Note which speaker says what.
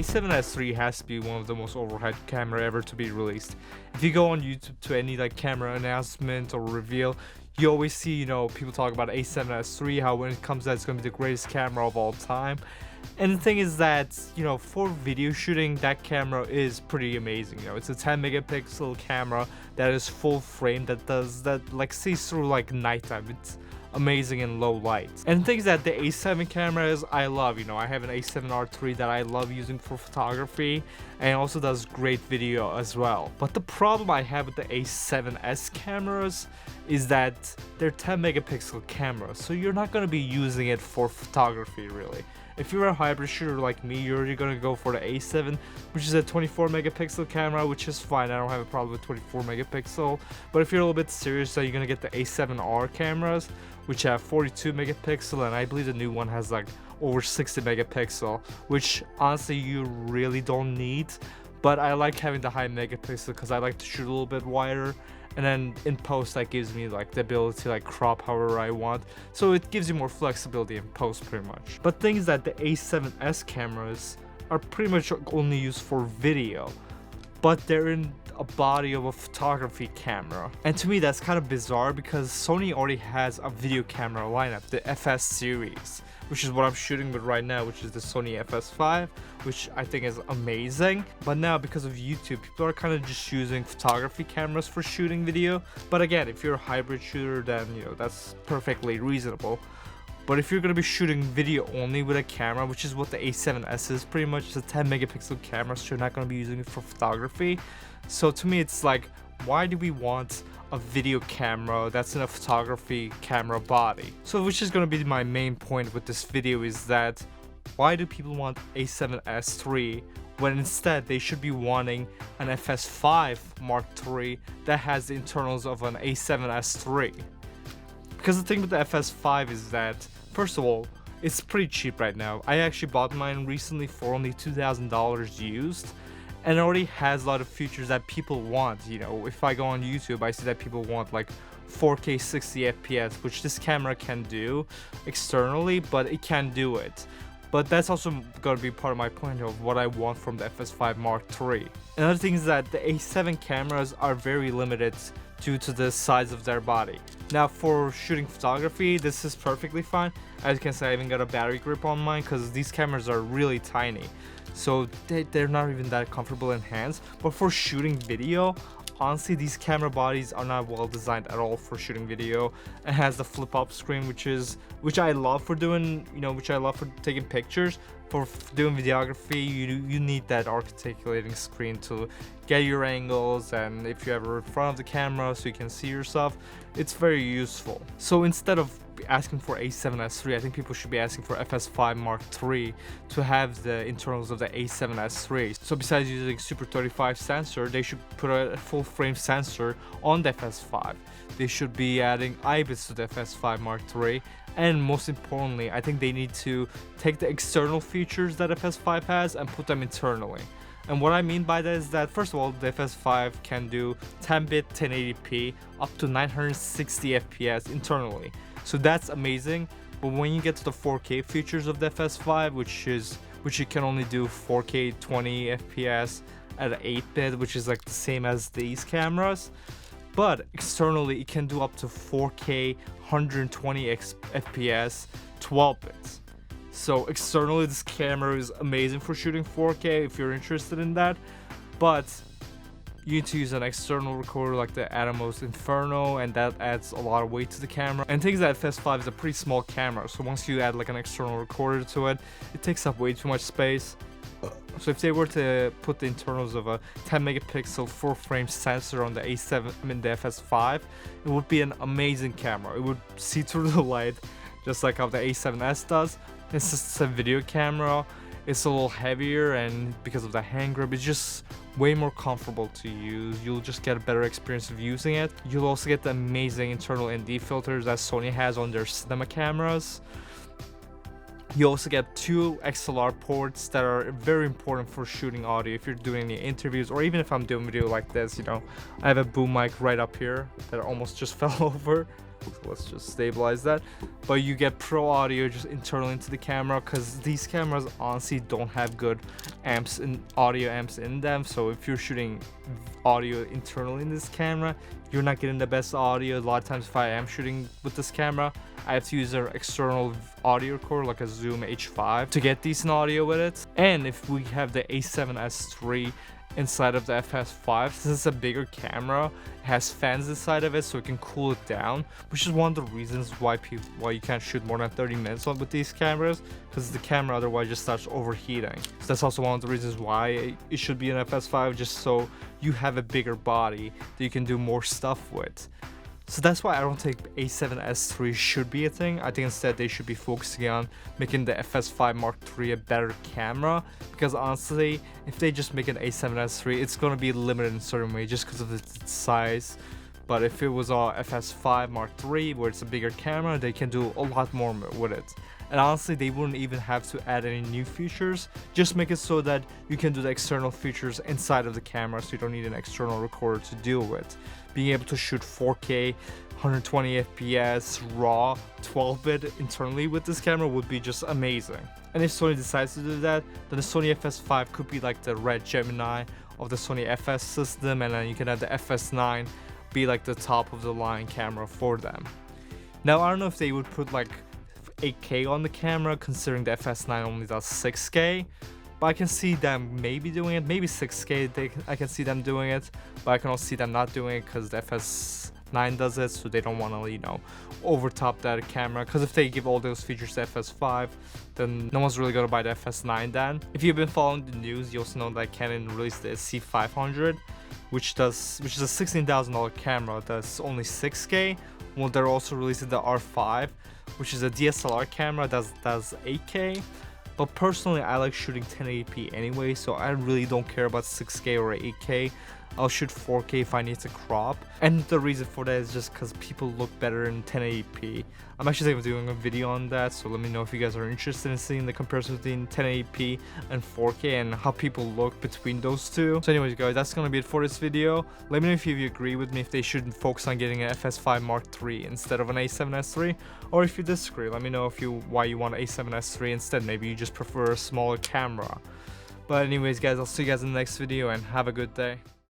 Speaker 1: A7S III has to be one of the most overhyped camera ever to be released. If you go on YouTube to any like camera announcement or reveal, you always see, you know, people talk about A7S III, how when it comes out it's going to be the greatest camera of all time. And the thing is that, you know, for video shooting, that camera is pretty amazing. You know, it's a 10 megapixel camera that is full frame, that like sees through like nighttime. It's amazing in low light. And things that the A7 cameras I love, you know, I have an A7R III that I love using for photography, and it also does great video as well. But the problem I have with the A7S cameras is that they're 10 megapixel cameras, so you're not going to be using it for photography really. If you're a hybrid shooter like me, you're already going to go for the A7, which is a 24 megapixel camera, which is fine. I don't have a problem with 24 megapixel. But if you're a little bit serious, you're going to get the A7R cameras, which have 42 megapixel, and I believe the new one has like over 60 megapixel, which honestly you really don't need. But I like having the high megapixel because I like to shoot a little bit wider, and then in post that gives me like the ability to like crop however I want, so it gives you more flexibility in post pretty much. But things that the A7S cameras are pretty much only used for video, but they're in a body of a photography camera. And to me that's kind of bizarre because Sony already has a video camera lineup, the FS series, which is what I'm shooting with right now, which is the Sony FS5, which I think is amazing. But now because of YouTube, people are kind of just using photography cameras for shooting video. But again, if you're a hybrid shooter, then you know that's perfectly reasonable. But if you're going to be shooting video only with a camera, which is what the A7S is pretty much, it's a 10 megapixel camera, so you're not going to be using it for photography. So to me it's like, why do we want a video camera that's in a photography camera body? So which is going to be my main point with this video, is that why do people want A7S III when instead they should be wanting an FS5 Mark III that has the internals of an A7S III? Because the thing with the FS5 is that, first of all, it's pretty cheap right now. I actually bought mine recently for only $2,000 used, and it already has a lot of features that people want. You know, if I go on YouTube, I see that people want like 4K 60 FPS, which this camera can do externally, but it can do it. But that's also going to be part of my point of what I want from the FS5 Mark III. Another thing is that the A7 cameras are very limited due to the size of their body. Now for shooting photography, this is perfectly fine. As you can see, I even got a battery grip on mine because these cameras are really tiny, so they're not even that comfortable in hands. But for shooting video, honestly these camera bodies are not well designed at all for shooting video. It has the flip up screen, which I love for doing, you know, which I love for taking pictures. For doing videography, you need that articulating screen to get your angles, and if you ever in front of the camera so you can see yourself, it's very useful. So instead of asking for A7S III, I think people should be asking for FS5 Mark III to have the internals of the A7S III. So besides using Super 35 sensor, they should put a full frame sensor on the FS5. They should be adding IBIS to the FS5 Mark III, and most importantly, I think they need to take the external features that FS5 has and put them internally. And what I mean by that is that, first of all, the FS5 can do 10-bit 1080p up to 960 FPS internally. So that's amazing. But when you get to the 4K features of the FS5, which you can only do 4K 20 FPS at 8-bit, which is like the same as these cameras. But externally, it can do up to 4K 120 FPS 12 bits. So externally, this camera is amazing for shooting 4K if you're interested in that. But you need to use an external recorder like the Atomos Inferno, and that adds a lot of weight to the camera. And things that FS5 is a pretty small camera, so once you add like an external recorder to it, it takes up way too much space. So if they were to put the internals of a 10 megapixel full frame sensor on the A7 in the FS5, it would be an amazing camera. It would see through the light just like how the A7S does. It's just a video camera. It's a little heavier, and because of the hand grip, it's just way more comfortable to use. You'll just get a better experience of using it. You'll also get the amazing internal ND filters that Sony has on their cinema cameras. You also get 2 XLR ports that are very important for shooting audio if you're doing any interviews, or even if I'm doing video like this. You know, I have a boom mic right up here that almost just fell over. let's just stabilize that. But you get pro audio just internally into the camera, because these cameras honestly don't have good amps and audio amps in them. So if you're shooting audio internally in this camera, you're not getting the best audio. A lot of times if I am shooting with this camera, I have to use an external audio recorder like a Zoom H5 to get decent audio with it. And if we have the A7S3 inside of the FS5, since it's a bigger camera, it has fans inside of it so it can cool it down, which is one of the reasons why you can't shoot more than 30 minutes with these cameras, because the camera otherwise just starts overheating. So that's also one of the reasons why it should be an FS5, just so you have a bigger body that you can do more stuff with. So that's why I don't think A7S3 should be a thing. I think instead they should be focusing on making the FS5 Mark III a better camera, because honestly, if they just make an A7S3, it's going to be limited in a certain way just because of its size. But if it was a FS5 Mark III where it's a bigger camera, they can do a lot more with it. And honestly, they wouldn't even have to add any new features. Just make it so that you can do the external features inside of the camera, so you don't need an external recorder to deal with. Being able to shoot 4K, 120 FPS, RAW, 12-bit internally with this camera would be just amazing. And if Sony decides to do that, then the Sony FS5 could be like the Red Gemini of the Sony FS system, and then you can have the FS9 be like the top of the line camera for them. Now, I don't know if they would put like 8K on the camera, considering the FS9 only does 6K, but I can see them maybe doing it. Maybe 6K, I can see them doing it, but I can also see them not doing it because the FS9 does it, so they don't want to, you know, overtop that camera. Because if they give all those features to FS5, then no one's really gonna buy the FS9 then. If you've been following the news, you also know that Canon released the C500, which is a $16,000 camera that's only 6K. Well, they're also releasing the R5, which is a DSLR camera that does 8K. But personally, I like shooting 1080p anyway, so I really don't care about 6K or 8K. I'll shoot 4K if I need to crop. And the reason for that is just because people look better in 1080p. I'm actually thinking of doing a video on that, so let me know if you guys are interested in seeing the comparison between 1080p and 4K and how people look between those two. So anyways guys, that's gonna be it for this video. Let me know if you agree with me, if they should focus on getting an FS5 Mark III instead of an A7S3, or if you disagree. Let me know why you want an A7S3 instead. Maybe you just prefer a smaller camera. But anyways guys, I'll see you guys in the next video, and have a good day.